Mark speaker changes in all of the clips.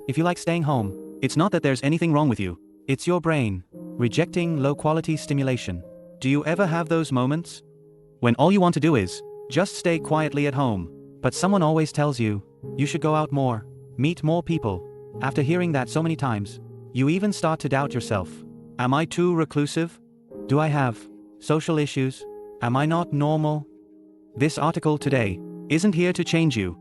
Speaker 1: If you like staying home, it's not that there's anything wrong with you. It's your brain rejecting low-quality stimulation. Do you ever have those moments when all you want to do is just stay quietly at home, but someone always tells you should go out more, meet more people? After hearing that so many times, you even start to doubt yourself. Am I too reclusive? Do I have social issues? Am I not normal? This article today isn't here to change you.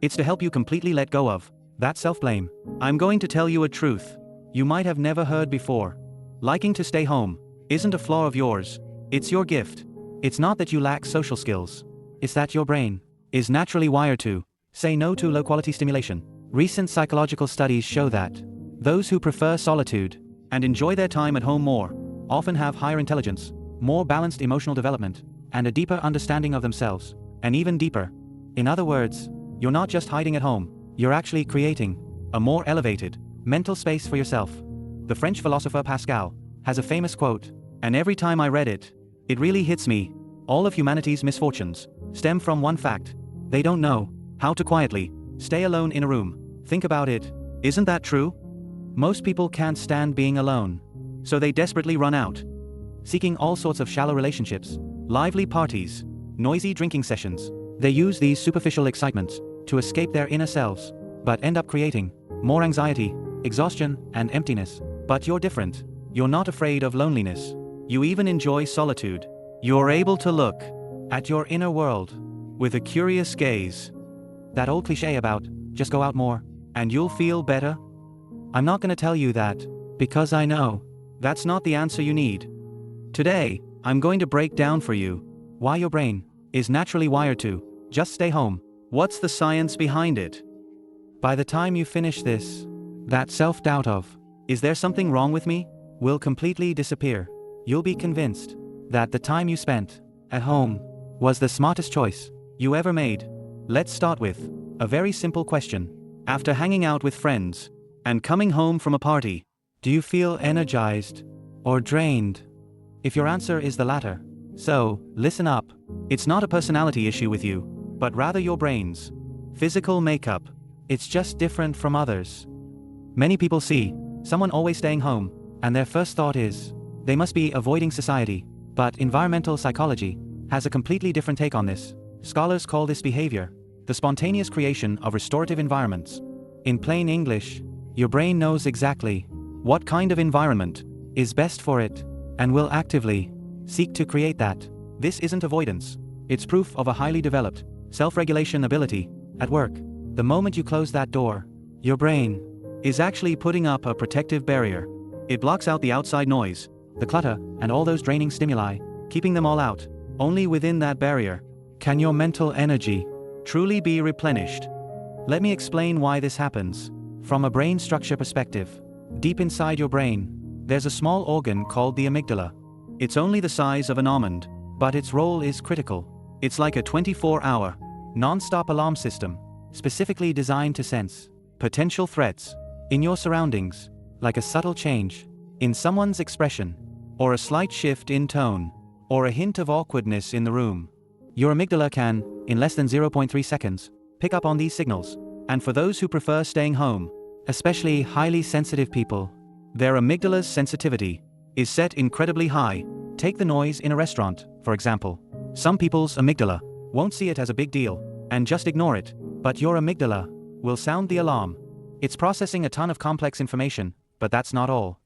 Speaker 1: It's to help you completely let go of that self-blame. I'm going to tell you a truth you might have never heard before. Liking to stay home isn't a flaw of yours. It's your gift. It's not that you lack social skills. It's that your brain is naturally wired to say no to low-quality stimulation. Recent psychological studies show that those who prefer solitude and enjoy their time at home more often have higher intelligence, more balanced emotional development, and a deeper understanding of themselves, and even deeper. In other words, you're not just hiding at home, you're actually creating a more elevated mental space for yourself. The French philosopher Pascal has a famous quote, and every time I read it, it really hits me. All of humanity's misfortunes stem from one fact: they don't know how to quietly stay alone in a room. Think about it. Isn't that true? Most people can't stand being alone, so they desperately run out, seeking all sorts of shallow relationships, lively parties, noisy drinking sessions. They use these superficial excitements to escape their inner selves, but end up creating more anxiety, exhaustion, and emptiness. But you're different. You're not afraid of loneliness. You even enjoy solitude. You're able to look at your inner world with a curious gaze. That old cliche about just go out more and you'll feel better? I'm not going to tell you that, because I know that's not the answer you need. Today, I'm going to break down for you why your brain is naturally wired to just stay home. What's the science behind it? By the time you finish this, that self-doubt of, is there something wrong with me, will completely disappear. You'll be convinced that the time you spent at home was the smartest choice you ever made. Let's start with a very simple question. After hanging out with friends and coming home from a party, do you feel energized or drained? If your answer is the latter, so listen up. It's not a personality issue with you, but rather your brain's physical makeup. It's just different from others. Many people see someone always staying home, and their first thought is, they must be avoiding society. But environmental psychology has a completely different take on this. Scholars call this behavior the spontaneous creation of restorative environments. In plain English, your brain knows exactly what kind of environment is best for it, and will actively seek to create that. This isn't avoidance. It's proof of a highly developed self-regulation ability at work. The moment you close that door, your brain is actually putting up a protective barrier. It blocks out the outside noise, the clutter, and all those draining stimuli, keeping them all out. Only within that barrier can your mental energy truly be replenished. Let me explain why this happens. From a brain structure perspective, deep inside your brain, there's a small organ called the amygdala. It's only the size of an almond, but its role is critical. It's like a 24-hour, non-stop alarm system, specifically designed to sense potential threats in your surroundings, like a subtle change in someone's expression, or a slight shift in tone, or a hint of awkwardness in the room. Your amygdala can, in less than 0.3 seconds, pick up on these signals. And for those who prefer staying home, especially highly sensitive people, their amygdala's sensitivity is set incredibly high. Take the noise in a restaurant, for example. Some people's amygdala won't see it as a big deal and just ignore it, but your amygdala will sound the alarm. It's processing a ton of complex information, but that's not all.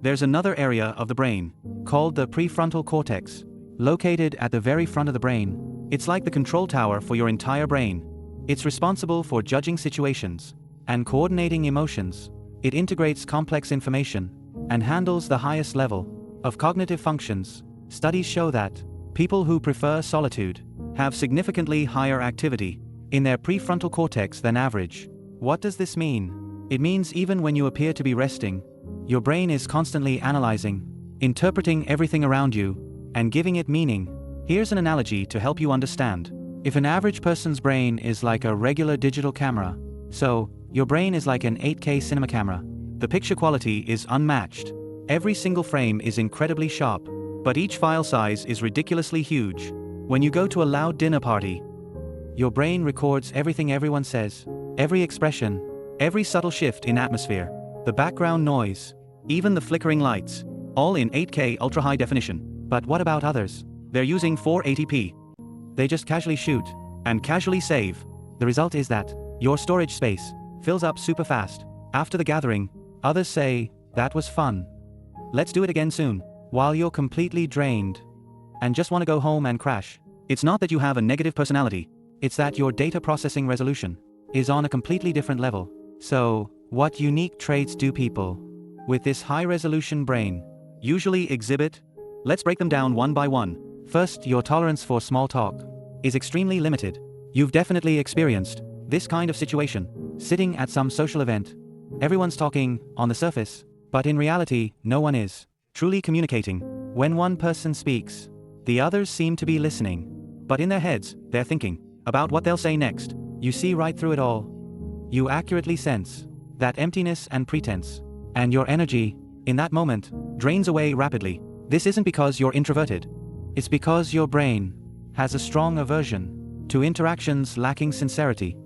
Speaker 1: There's another area of the brain, called the prefrontal cortex, located at the very front of the brain. It's like the control tower for your entire brain. It's responsible for judging situations and coordinating emotions. It integrates complex information and handles the highest level of cognitive functions. Studies show that people who prefer solitude have significantly higher activity in their prefrontal cortex than average. What does this mean? It means even when you appear to be resting, your brain is constantly analyzing, interpreting everything around you, and giving it meaning. Here's an analogy to help you understand. If an average person's brain is like a regular digital camera, so your brain is like an 8K cinema camera, the picture quality is unmatched. Every single frame is incredibly sharp, but each file size is ridiculously huge. When you go to a loud dinner party, your brain records everything everyone says, Every expression, every subtle shift in atmosphere, the background noise, even the flickering lights, all in 8K ultra high definition. But what about others? They're using 480p. They just casually shoot and casually save. The result is that your storage space fills up super fast. After the gathering, others say, "That was fun. Let's do it again soon," while you're completely drained and just want to go home and crash. It's not that you have a negative personality, it's that your data processing resolution is on a completely different level. So, what unique traits do people with this high-resolution brain usually exhibit? Let's break them down one by one. First, your tolerance for small talk is extremely limited. You've definitely experienced this kind of situation, sitting at some social event. Everyone's talking on the surface, but in reality, no one is truly communicating. When one person speaks, the others seem to be listening, but in their heads, they're thinking about what they'll say next. You see right through it all. You accurately sense that emptiness and pretense, and your energy, in that moment, drains away rapidly. This isn't because you're introverted. It's because your brain has a strong aversion to interactions lacking sincerity.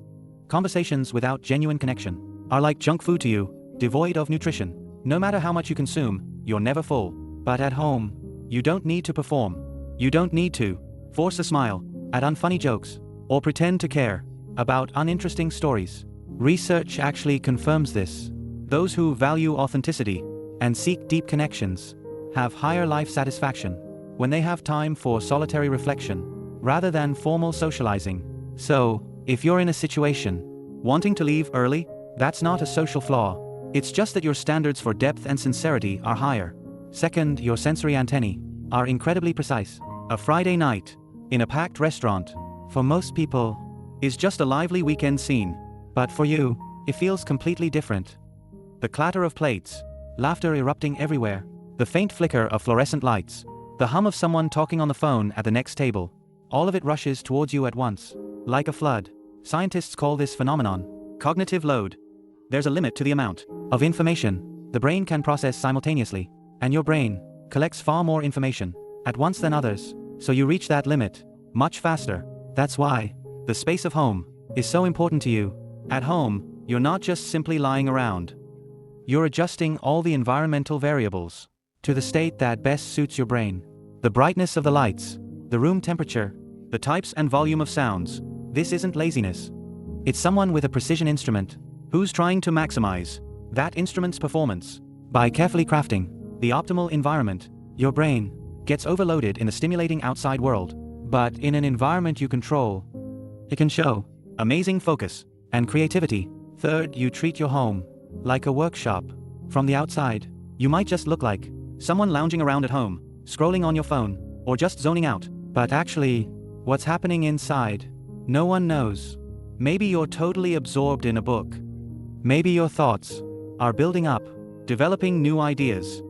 Speaker 1: Conversations without genuine connection are like junk food to you, devoid of nutrition. No matter how much you consume, you're never full. But at home, you don't need to perform. You don't need to force a smile at unfunny jokes or pretend to care about uninteresting stories. Research actually confirms this. Those who value authenticity and seek deep connections have higher life satisfaction when they have time for solitary reflection rather than formal socializing. So, if you're in a situation wanting to leave early, that's not a social flaw. It's just that your standards for depth and sincerity are higher. Second, your sensory antennae are incredibly precise. A Friday night in a packed restaurant, for most people, is just a lively weekend scene. But for you, it feels completely different. The clatter of plates, laughter erupting everywhere, the faint flicker of fluorescent lights, the hum of someone talking on the phone at the next table, all of it rushes towards you at once, like a flood. Scientists call this phenomenon cognitive load. There's a limit to the amount of information the brain can process simultaneously, and your brain collects far more information at once than others, so you reach that limit much faster. That's why the space of home is so important to you. At home, you're not just simply lying around. You're adjusting all the environmental variables to the state that best suits your brain. The brightness of the lights, the room temperature, the types and volume of sounds. This isn't laziness. It's someone with a precision instrument who's trying to maximize that instrument's performance. By carefully crafting the optimal environment, your brain gets overloaded in the stimulating outside world, but in an environment you control, it can show amazing focus and creativity. Third, you treat your home like a workshop. From the outside, you might just look like someone lounging around at home, scrolling on your phone, or just zoning out. But actually, what's happening inside, no one knows. Maybe you're totally absorbed in a book. Maybe your thoughts are building up, developing new ideas.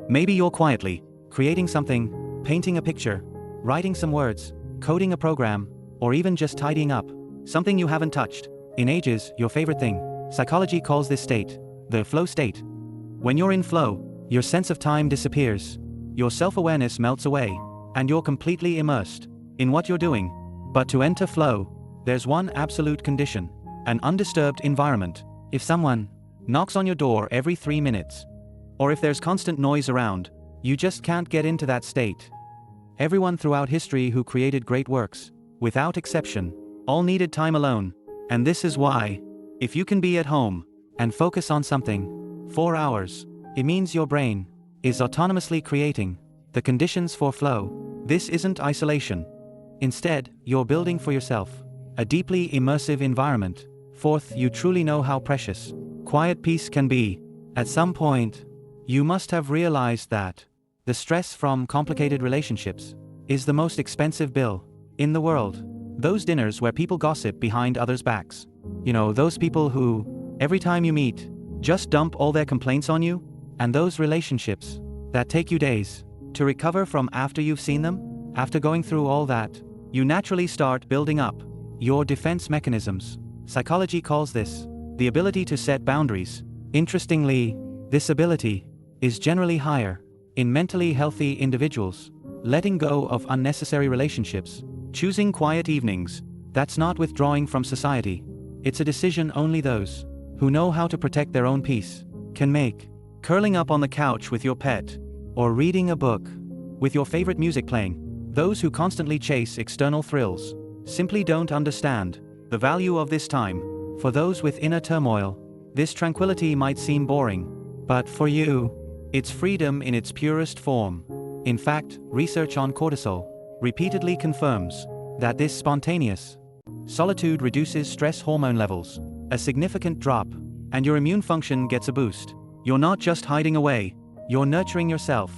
Speaker 1: Maybe you're quietly creating something, painting a picture, writing some words, coding a program, or even just tidying up something you haven't touched in ages. Your favorite thing. Psychology calls this state the flow state. When you're in flow, your sense of time disappears, your self-awareness melts away, and you're completely immersed in what you're doing. But to enter flow, there's one absolute condition: an undisturbed environment. If someone knocks on your door every 3 minutes, or if there's constant noise around, you just can't get into that state. Everyone throughout history who created great works, without exception, all needed time alone. And this is why, if you can be at home and focus on something 4 hours, it means your brain is autonomously creating the conditions for flow. This isn't isolation. Instead, you're building for yourself a deeply immersive environment. Fourth, you truly know how precious quiet peace can be. At some point, you must have realized that the stress from complicated relationships is the most expensive bill in the world. Those dinners where people gossip behind others' backs. You know, those people who, every time you meet, just dump all their complaints on you. And those relationships that take you days to recover from after you've seen them. After going through all that, you naturally start building up your defense mechanisms. Psychology calls this the ability to set boundaries. Interestingly, this ability is generally higher in mentally healthy individuals. Letting go of unnecessary relationships, choosing quiet evenings, that's not withdrawing from society. It's a decision only those who know how to protect their own peace can make. Curling up on the couch with your pet, or reading a book with your favorite music playing. Those who constantly chase external thrills simply don't understand the value of this time. For those with inner turmoil, this tranquility might seem boring, but for you, it's freedom in its purest form. In fact, research on cortisol repeatedly confirms that this spontaneous solitude reduces stress hormone levels, a significant drop, and your immune function gets a boost. You're not just hiding away, you're nurturing yourself.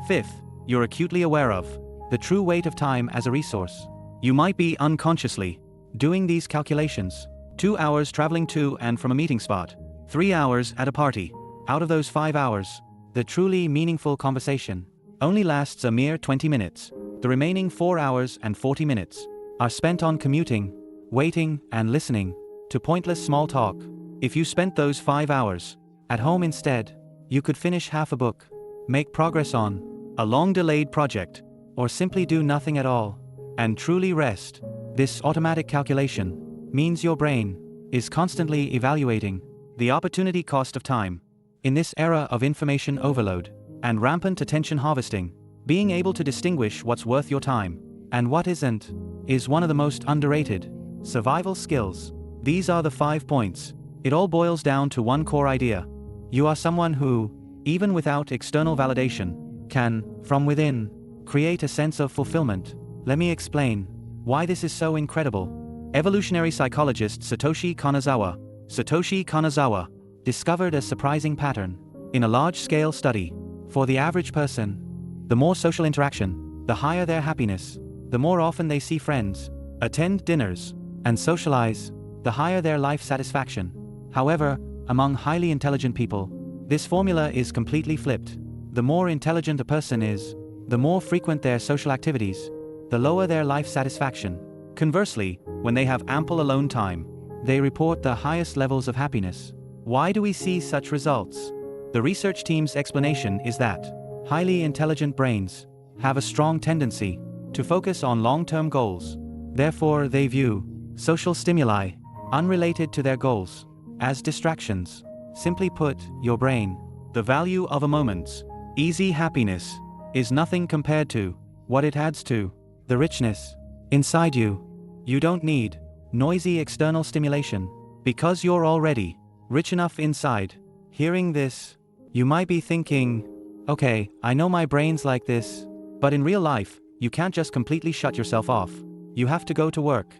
Speaker 1: Fifth, you're acutely aware of the true weight of time as a resource. You might be unconsciously doing these calculations. 2 hours traveling to and from a meeting spot, 3 hours at a party. Out of those 5 hours, the truly meaningful conversation only lasts a mere 20 minutes. The remaining 4 hours and 40 minutes are spent on commuting, waiting, and listening to pointless small talk. If you spent those 5 hours at home instead, you could finish half a book, make progress on a long-delayed project, or simply do nothing at all and truly rest. This automatic calculation means your brain is constantly evaluating the opportunity cost of time. In this era of information overload and rampant attention harvesting, being able to distinguish what's worth your time and what isn't is one of the most underrated survival skills. These are the 5 points. It all boils down to one core idea. You are someone who, even without external validation, can, from within, create a sense of fulfillment. Let me explain why this is so incredible. Evolutionary psychologist Satoshi Kanazawa discovered a surprising pattern in a large-scale study. For the average person, the more social interaction, the higher their happiness. The more often they see friends, attend dinners, and socialize, the higher their life satisfaction. However, among highly intelligent people, this formula is completely flipped. The more intelligent a person is, the more frequent their social activities, the lower their life satisfaction. Conversely, when they have ample alone time, they report the highest levels of happiness. Why do we see such results? The research team's explanation is that highly intelligent brains have a strong tendency to focus on long-term goals. Therefore, they view social stimuli unrelated to their goals as distractions. Simply put, your brain, the value of a moment's easy happiness, is nothing compared to what it adds to the richness inside you. You don't need noisy external stimulation because you're already rich enough inside. Hearing this, you might be thinking, okay, I know my brain's like this, but in real life, you can't just completely shut yourself off. You have to go to work,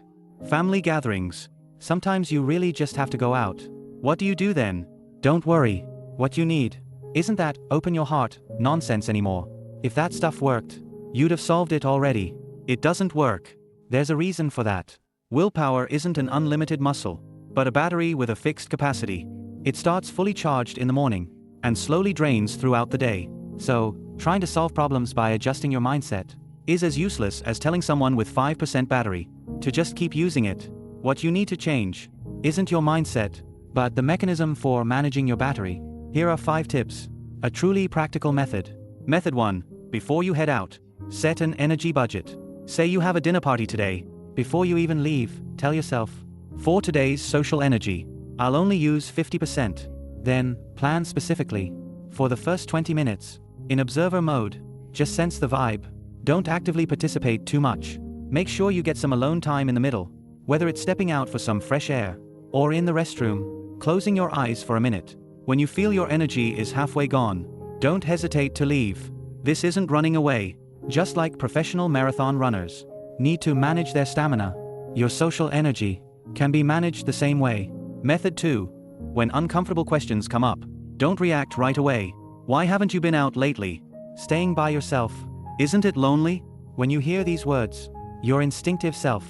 Speaker 1: family gatherings. Sometimes you really just have to go out. What do you do then? Don't worry. What you need isn't that open your heart nonsense anymore. If that stuff worked, you'd have solved it already. It doesn't work. There's a reason for that. Willpower isn't an unlimited muscle, but a battery with a fixed capacity. It starts fully charged in the morning and slowly drains throughout the day. So, trying to solve problems by adjusting your mindset is as useless as telling someone with 5% battery to just keep using it. What you need to change isn't your mindset, but the mechanism for managing your battery. Here are 5 tips. A truly practical method. Method 1. Before you head out, set an energy budget. Say you have a dinner party today. Before you even leave, tell yourself, for today's social energy, I'll only use 50%. Then, plan specifically. For the first 20 minutes, in observer mode, just sense the vibe. Don't actively participate too much. Make sure you get some alone time in the middle, whether it's stepping out for some fresh air, or in the restroom, closing your eyes for a minute. When you feel your energy is halfway gone, don't hesitate to leave. This isn't running away. Just like professional marathon runners need to manage their stamina, your social energy can be managed the same way. Method 2. When uncomfortable questions come up, don't react right away. Why haven't you been out lately? Staying by yourself, isn't it lonely? When you hear these words, your instinctive self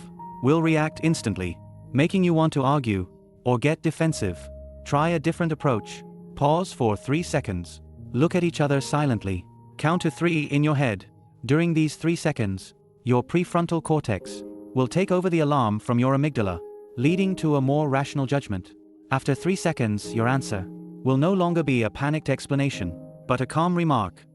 Speaker 1: will react instantly, making you want to argue or get defensive. Try a different approach. Pause for 3 seconds. Look at each other silently. Count to 3 in your head. During these 3 seconds, your prefrontal cortex will take over the alarm from your amygdala, leading to a more rational judgment. After 3 seconds, your answer will no longer be a panicked explanation, but a calm remark.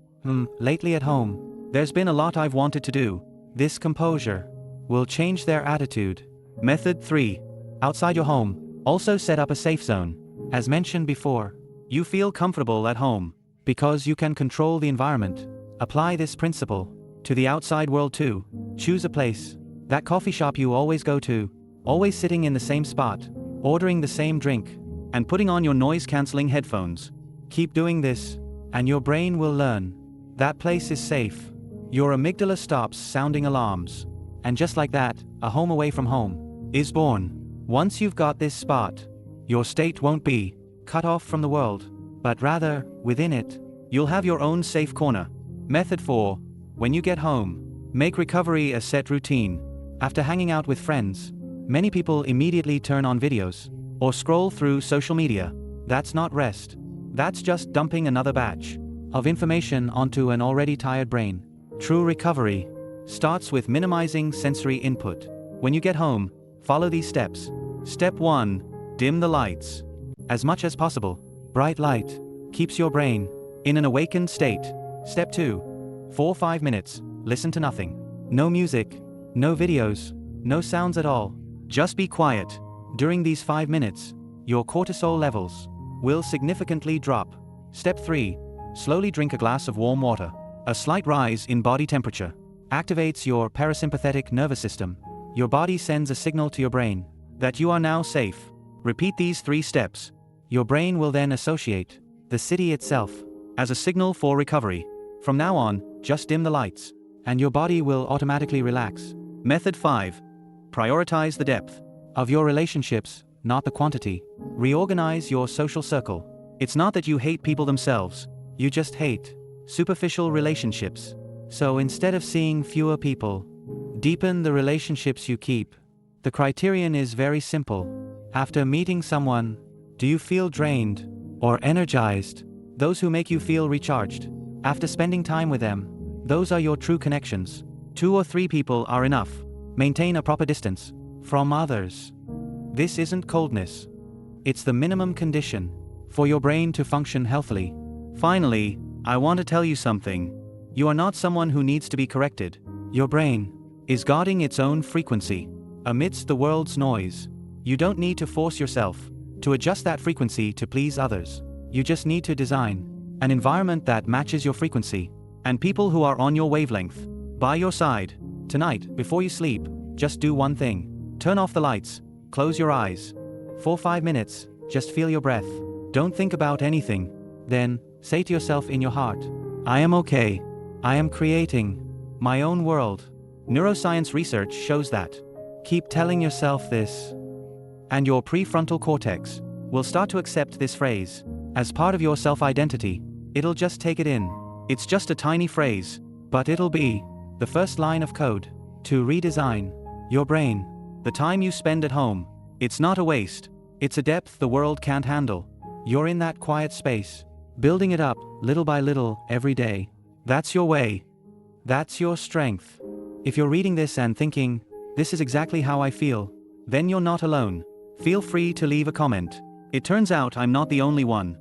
Speaker 1: Lately at home, there's been a lot I've wanted to do. This composure will change their attitude. Method 3. Outside your home, Also set up a safe zone. As mentioned before, you feel comfortable at home because you can control the environment. Apply this principle to the outside world too. Choose a place. That coffee shop you always go to, always sitting in the same spot, ordering the same drink, and putting on your noise-canceling headphones. Keep doing this, and your brain will learn. That place is safe. Your amygdala stops sounding alarms. And just like that, a home away from home is born. Once you've got this spot, your state won't be cut off from the world, but rather, within it, you'll have your own safe corner. Method 4. When you get home, make recovery a set routine. After hanging out with friends, many people immediately turn on videos or scroll through social media. That's not rest. That's just dumping another batch of information onto an already tired brain. True recovery starts with minimizing sensory input. When you get home, follow these steps. Step 1. Dim the lights. As much as possible. Bright light keeps your brain in an awakened state. Step 2. For 5 minutes, listen to nothing. No music, no videos, no sounds at all. Just be quiet. During these 5 minutes, your cortisol levels will significantly drop. Step 3. Slowly drink a glass of warm water. A slight rise in body temperature activates your parasympathetic nervous system. Your body sends a signal to your brain that you are now safe. Repeat these 3 steps. Your brain will then associate the city itself as a signal for recovery. From now on, just dim the lights, and your body will automatically relax. Method 5. Prioritize the depth of your relationships, not the quantity. Reorganize your social circle. It's not that you hate people themselves, you just hate superficial relationships. So instead of seeing fewer people, deepen the relationships you keep. The criterion is very simple. After meeting someone, do you feel drained or energized? Those who make you feel recharged. After spending time with them, those are your true connections. 2 or 3 people are enough. Maintain a proper distance from others. This isn't coldness. It's the minimum condition for your brain to function healthily. Finally, I want to tell you something. You are not someone who needs to be corrected. Your brain is guarding its own frequency amidst the world's noise. You don't need to force yourself to adjust that frequency to please others. You just need to design an environment that matches your frequency and people who are on your wavelength. By your side. Tonight, before you sleep, just do one thing. Turn off the lights, close your eyes. For 5 minutes, just feel your breath. Don't think about anything. Then, say to yourself in your heart, I am okay. I am creating my own world. Neuroscience research shows that. Keep telling yourself this, and your prefrontal cortex will start to accept this phrase as part of your self-identity. It'll just take it in. It's just a tiny phrase, but it'll be the first line of code to redesign your brain. The time you spend at home, it's not a waste. It's a depth the world can't handle. You're in that quiet space, building it up, little by little, every day. That's your way. That's your strength. If you're reading this and thinking, this is exactly how I feel, then you're not alone. Feel free to leave a comment. It turns out I'm not the only one